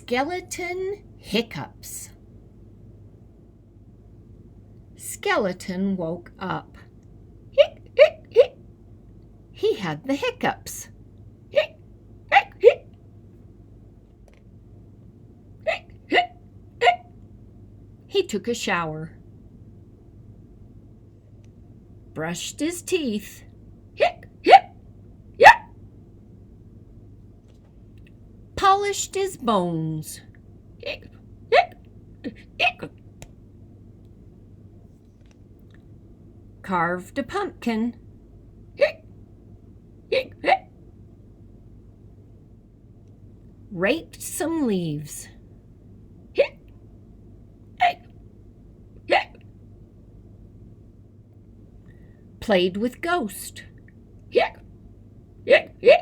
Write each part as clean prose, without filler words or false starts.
Skeleton Hiccups. Skeleton woke up. Hic, hic, hic. He had the hiccups. Hic, hic, hic. Hic, hic, hic. He took a shower, brushed his teeth. Hic, hic, hic. Polished his bones. Hic, hic, hic. Carved a pumpkin. Hic, hic, hic. Raked some leaves. Hic, hic, hic. Played with Ghost. Hic, hic, hic.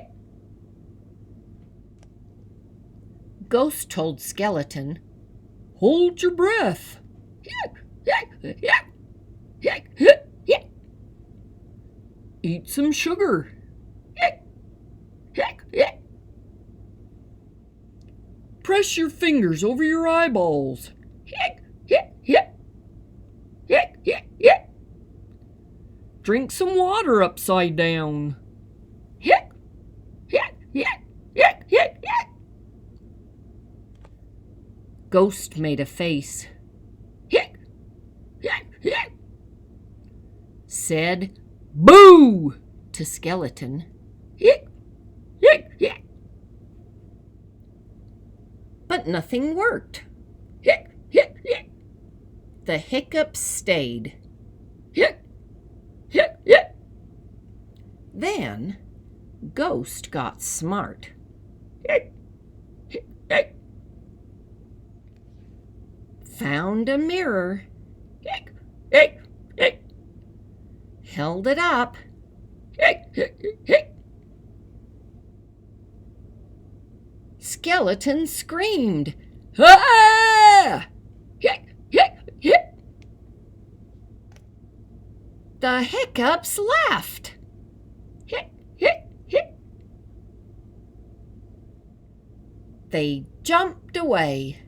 Ghost told Skeleton, "Hold your breath." Hic, hic, hic. Hic, hic, hic. "Eat some sugar." Hic, hic, hic. "Press your fingers over your eyeballs." Hic, hic, hic. Hic, hic, hic. "Drink some water upside down." Hic, hic, hic, hic, hic, hic. Ghost made a face. Hic, hic, hic. Said "Boo!" to Skeleton. Hic, hic, hic. But nothing worked. Hic, hic, hic. The hiccups stayed. Hic, hic, hic. Then Ghost got smart. Hic, hic, hic. Found a mirror. Hic, hic, hic. Held it up. Hic, hic, hic. Skeleton screamed, "Ah!" Hic, hic, hic. The hiccups laughed. Hic, hic, hic. They jumped away.